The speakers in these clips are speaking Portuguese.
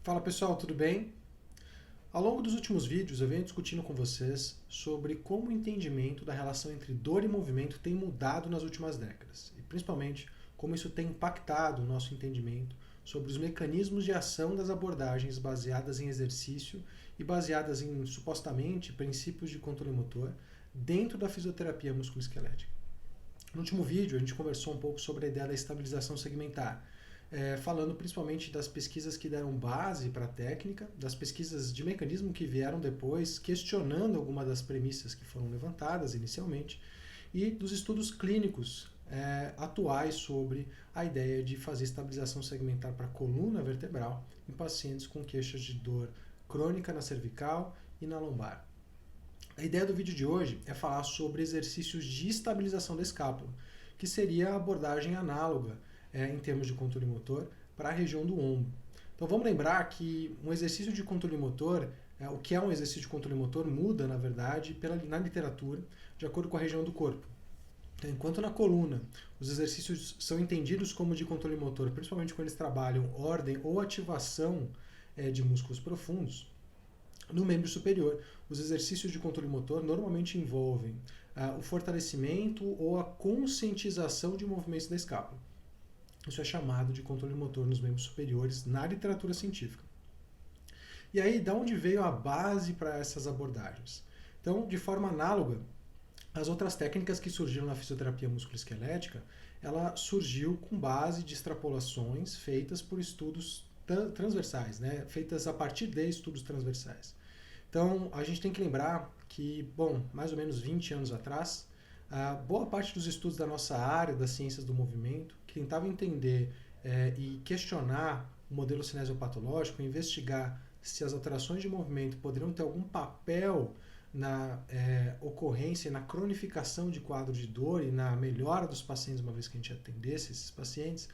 Fala pessoal, tudo bem? Ao longo dos últimos vídeos eu venho discutindo com vocês sobre como o entendimento da relação entre dor e movimento tem mudado nas últimas décadas, e principalmente como isso tem impactado o nosso entendimento sobre os mecanismos de ação das abordagens baseadas em exercício e baseadas em, supostamente, princípios de controle motor dentro da fisioterapia musculoesquelética. No último vídeo, a gente conversou um pouco sobre a ideia da estabilização segmentar, falando principalmente das pesquisas que deram base para a técnica, das pesquisas de mecanismo que vieram depois, questionando algumas das premissas que foram levantadas inicialmente, e dos estudos clínicos atuais sobre a ideia de fazer estabilização segmentar para a coluna vertebral em pacientes com queixas de dor crônica na cervical e na lombar. A ideia do vídeo de hoje é falar sobre exercícios de estabilização da escápula, que seria a abordagem análoga em termos de controle motor para a região do ombro. Então vamos lembrar que um exercício de controle motor, o que é um exercício de controle motor, muda, na verdade, na literatura, de acordo com a região do corpo. Então, enquanto na coluna os exercícios são entendidos como de controle motor, principalmente quando eles trabalham ordem ou ativação de músculos profundos, no membro superior, os exercícios de controle motor normalmente envolvem o fortalecimento ou a conscientização de movimentos da escápula. Isso é chamado de controle motor nos membros superiores na literatura científica. E aí, da onde veio a base para essas abordagens? Então, de forma análoga, as outras técnicas que surgiram na fisioterapia musculoesquelética, ela surgiu com base de extrapolações feitas por estudos transversais, né? Feitas a partir de estudos transversais. Então, a gente tem que lembrar que, mais ou menos 20 anos atrás, boa parte dos estudos da nossa área, das ciências do movimento, que tentavam entender e questionar o modelo cinesiopatológico, investigar se as alterações de movimento poderiam ter algum papel na ocorrência e na cronificação de quadro de dor e na melhora dos pacientes, uma vez que a gente atendesse esses pacientes.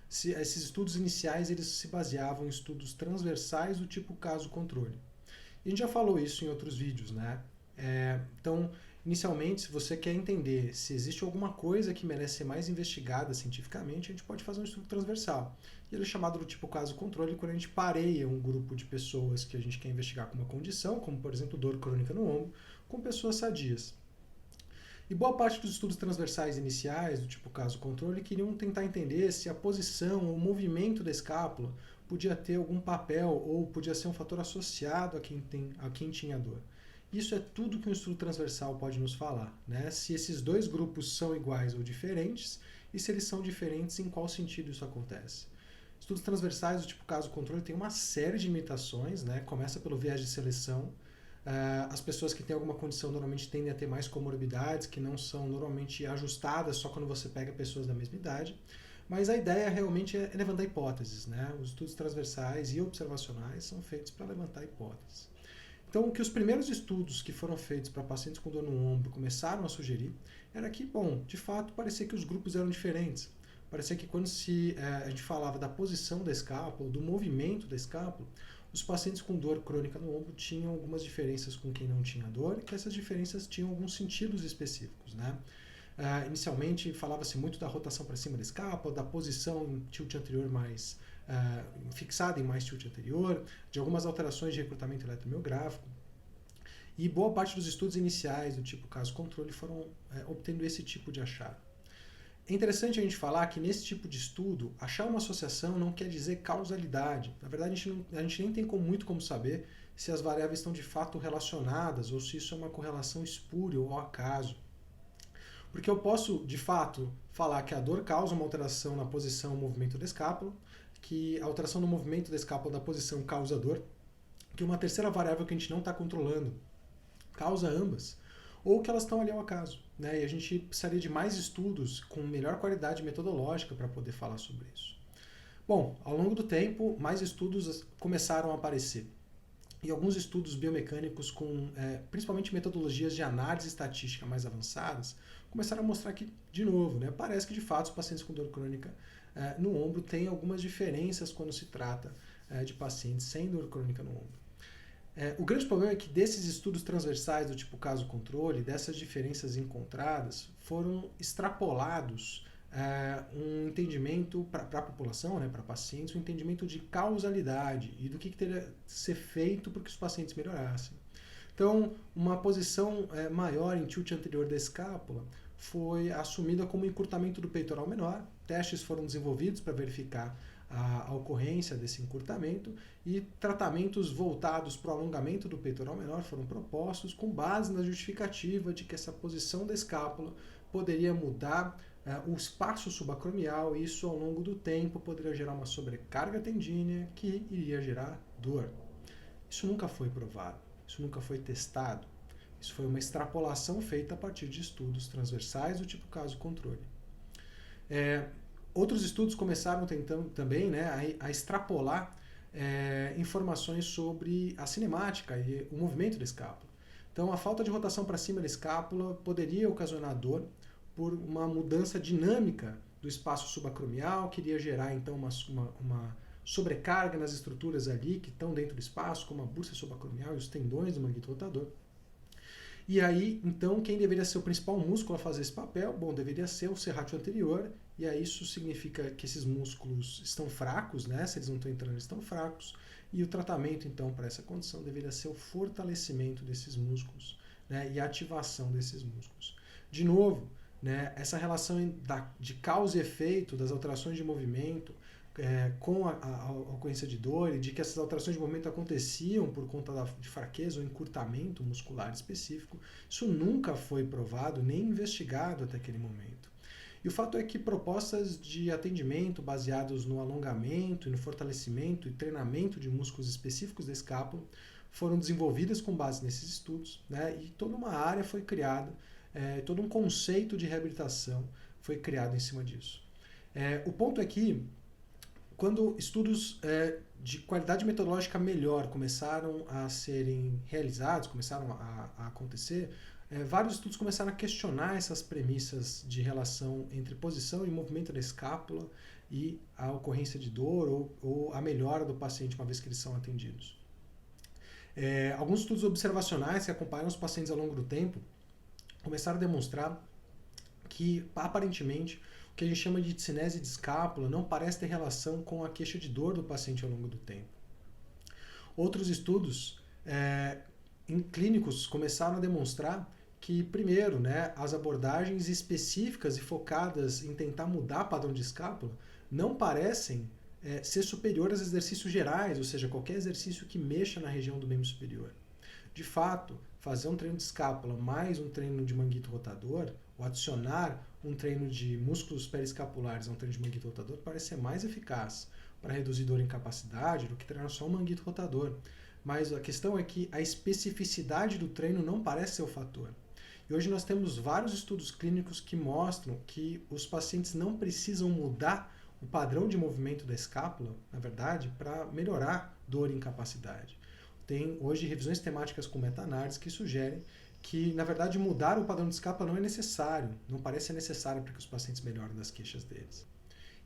Esses estudos iniciais eles se baseavam em estudos transversais do tipo caso-controle. A gente já falou isso em outros vídeos, né? Então, inicialmente, se você quer entender se existe alguma coisa que merece ser mais investigada cientificamente, a gente pode fazer um estudo transversal. E ele é chamado do tipo caso-controle quando a gente pareia um grupo de pessoas que a gente quer investigar com uma condição, como por exemplo dor crônica no ombro, com pessoas sadias. E boa parte dos estudos transversais iniciais, do tipo caso-controle, queriam tentar entender se a posição ou o movimento da escápula podia ter algum papel ou podia ser um fator associado a quem tinha dor. Isso é tudo que um estudo transversal pode nos falar, né? Se esses dois grupos são iguais ou diferentes e se eles são diferentes, em qual sentido isso acontece. Estudos transversais do tipo caso-controle têm uma série de limitações, né? Começa pelo viés de seleção. As pessoas que têm alguma condição normalmente tendem a ter mais comorbidades, que não são normalmente ajustadas só quando você pega pessoas da mesma idade. Mas a ideia realmente é levantar hipóteses, né? Os estudos transversais e observacionais são feitos para levantar hipóteses. Então, o que os primeiros estudos que foram feitos para pacientes com dor no ombro começaram a sugerir era que, de fato, parecia que os grupos eram diferentes. Parecia que quando a gente falava da posição da escápula, do movimento da escápula, os pacientes com dor crônica no ombro tinham algumas diferenças com quem não tinha dor e que essas diferenças tinham alguns sentidos específicos, né? Inicialmente falava-se muito da rotação para cima da escápula, da posição em tilt anterior mais fixada em mais tilt anterior, de algumas alterações de recrutamento eletromiográfico. E boa parte dos estudos iniciais do tipo caso-controle foram obtendo esse tipo de achado. É interessante a gente falar que nesse tipo de estudo, achar uma associação não quer dizer causalidade. Na verdade, a gente nem tem muito como saber se as variáveis estão de fato relacionadas ou se isso é uma correlação espúria ou ao acaso. Porque eu posso, de fato, falar que a dor causa uma alteração na posição e movimento da escápula, que a alteração no movimento da escápula da posição causa dor, que uma terceira variável que a gente não está controlando causa ambas, ou que elas estão ali ao acaso, né? E a gente precisaria de mais estudos com melhor qualidade metodológica para poder falar sobre isso. Bom, ao longo do tempo, mais estudos começaram a aparecer. E alguns estudos biomecânicos com principalmente metodologias de análise estatística mais avançadas começaram a mostrar que, de novo, né, parece que de fato os pacientes com dor crônica no ombro têm algumas diferenças quando se trata de pacientes sem dor crônica no ombro. O grande problema é que desses estudos transversais do tipo caso-controle, dessas diferenças encontradas, foram extrapolados um entendimento para a população, né, para pacientes, um entendimento de causalidade e do que teria que ser feito para que os pacientes melhorassem. Então, uma posição maior em tilt anterior da escápula foi assumida como encurtamento do peitoral menor. Testes foram desenvolvidos para verificar a ocorrência desse encurtamento e tratamentos voltados para o alongamento do peitoral menor foram propostos com base na justificativa de que essa posição da escápula poderia mudar o espaço subacromial e isso ao longo do tempo poderia gerar uma sobrecarga tendínea que iria gerar dor. Isso nunca foi provado, isso nunca foi testado. Isso foi uma extrapolação feita a partir de estudos transversais do tipo caso controle. Outros estudos começaram tentando também, né, a extrapolar informações sobre a cinemática e o movimento da escápula. Então, a falta de rotação para cima da escápula poderia ocasionar dor por uma mudança dinâmica do espaço subacromial, que iria gerar, então, uma sobrecarga nas estruturas ali que estão dentro do espaço, como a bursa subacromial e os tendões do manguito rotador. E aí, então, quem deveria ser o principal músculo a fazer esse papel? Bom, deveria ser o serrátil anterior, e aí isso significa que esses músculos estão fracos, né? Se eles não estão entrando, eles estão fracos, e o tratamento, então, para essa condição deveria ser o fortalecimento desses músculos, né? E a ativação desses músculos. De novo, né? Essa relação de causa e efeito das alterações de movimento com a ocorrência de dor e de que essas alterações de movimento aconteciam por conta de fraqueza ou encurtamento muscular específico, isso nunca foi provado nem investigado até aquele momento. E o fato é que propostas de atendimento baseados no alongamento e no fortalecimento e treinamento de músculos específicos da escápula foram desenvolvidas com base nesses estudos, né? E toda uma área foi criada, todo um conceito de reabilitação foi criado em cima disso. O ponto é que quando estudos de qualidade metodológica melhor começaram a serem realizados, começaram a acontecer, vários estudos começaram a questionar essas premissas de relação entre posição e movimento da escápula e a ocorrência de dor ou a melhora do paciente uma vez que eles são atendidos. Alguns estudos observacionais que acompanham os pacientes ao longo do tempo começaram a demonstrar que, aparentemente, o que a gente chama de discinese de escápula não parece ter relação com a queixa de dor do paciente ao longo do tempo. Outros estudos clínicos começaram a demonstrar que, primeiro, né, as abordagens específicas e focadas em tentar mudar padrão de escápula não parecem ser superiores aos exercícios gerais, ou seja, qualquer exercício que mexa na região do membro superior. De fato, fazer um treino de escápula mais um treino de manguito rotador, ou adicionar um treino de músculos periescapulares a um treino de manguito rotador, parece ser mais eficaz para reduzir dor e incapacidade do que treinar só um manguito rotador. Mas a questão é que a especificidade do treino não parece ser o fator. E hoje nós temos vários estudos clínicos que mostram que os pacientes não precisam mudar o padrão de movimento da escápula, na verdade, para melhorar dor e incapacidade. Tem hoje revisões temáticas com meta-análise que sugerem que, na verdade, mudar o padrão de escápula não é necessário, não parece ser necessário para que os pacientes melhorem das queixas deles.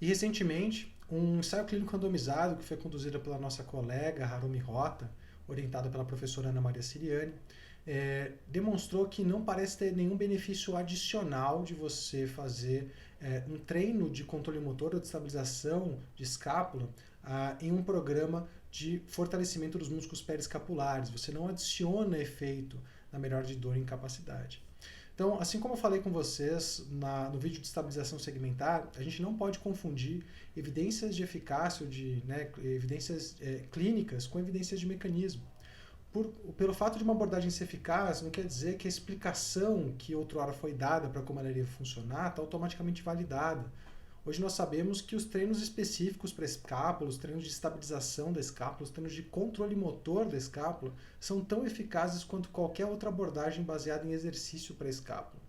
E, recentemente, um ensaio clínico randomizado que foi conduzido pela nossa colega Harumi Rota, orientada pela professora Ana Maria Siriani, demonstrou que não parece ter nenhum benefício adicional de você fazer um treino de controle motor ou de estabilização de escápula em um programa de fortalecimento dos músculos periescapulares. Você não adiciona efeito na melhora de dor e incapacidade. Então, assim como eu falei com vocês no vídeo de estabilização segmentar, a gente não pode confundir evidências de eficácia ou evidências clínicas com evidências de mecanismo. Pelo fato de uma abordagem ser eficaz, não quer dizer que a explicação que outrora foi dada para como ela iria funcionar está automaticamente validada. Hoje nós sabemos que os treinos específicos para a escápula, os treinos de estabilização da escápula, os treinos de controle motor da escápula são tão eficazes quanto qualquer outra abordagem baseada em exercício para a escápula.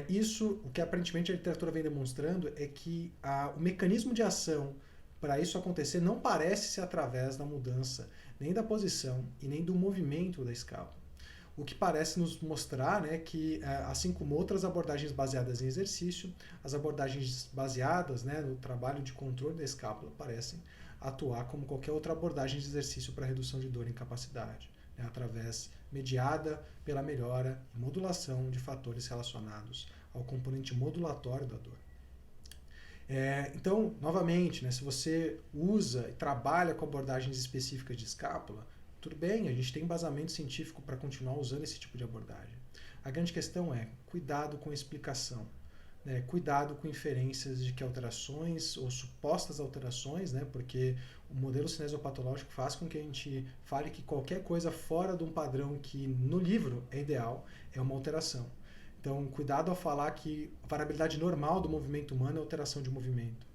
Isso, o que aparentemente a literatura vem demonstrando é que o mecanismo de ação para isso acontecer não parece ser através da mudança nem da posição e nem do movimento da escápula. O que parece nos mostrar que, assim como outras abordagens baseadas em exercício, as abordagens baseadas no trabalho de controle da escápula parecem atuar como qualquer outra abordagem de exercício para redução de dor e incapacidade, mediada pela melhora e modulação de fatores relacionados ao componente modulatório da dor. Então, novamente, né, se você usa e trabalha com abordagens específicas de escápula, tudo bem, a gente tem embasamento científico para continuar usando esse tipo de abordagem. A grande questão é cuidado com a explicação, né, cuidado com inferências de que alterações ou supostas alterações, né, porque o modelo cinesiopatológico faz com que a gente fale que qualquer coisa fora de um padrão que no livro é ideal é uma alteração. Então, cuidado ao falar que a variabilidade normal do movimento humano é alteração de movimento.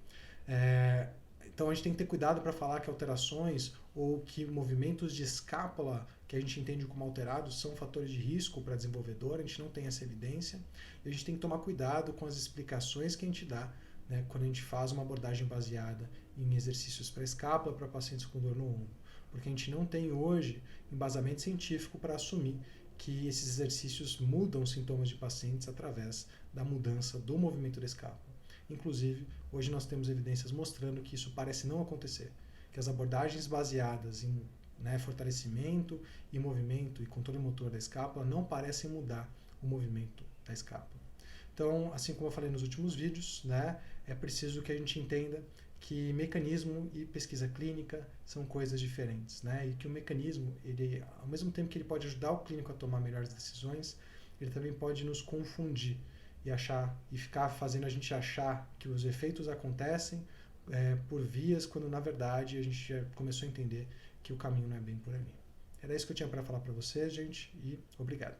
É, então, a gente tem que ter cuidado para falar que alterações ou que movimentos de escápula que a gente entende como alterados são fatores de risco para desenvolvedor, a gente não tem essa evidência. E a gente tem que tomar cuidado com as explicações que a gente dá, né, quando a gente faz uma abordagem baseada em exercícios para escápula para pacientes com dor no ombro. Porque a gente não tem hoje embasamento científico para assumir que esses exercícios mudam os sintomas de pacientes através da mudança do movimento da escápula. Inclusive, hoje nós temos evidências mostrando que isso parece não acontecer, que as abordagens baseadas em, né, fortalecimento e movimento e controle motor da escápula não parecem mudar o movimento da escápula. Então, assim como eu falei nos últimos vídeos, né, é preciso que a gente entenda que mecanismo e pesquisa clínica são coisas diferentes, né? E que o mecanismo, ele, ao mesmo tempo que ele pode ajudar o clínico a tomar melhores decisões, ele também pode nos confundir e achar e ficar fazendo a gente achar que os efeitos acontecem por vias, quando na verdade a gente já começou a entender que o caminho não é bem por ali. Era isso que eu tinha para falar para vocês, gente, e obrigado.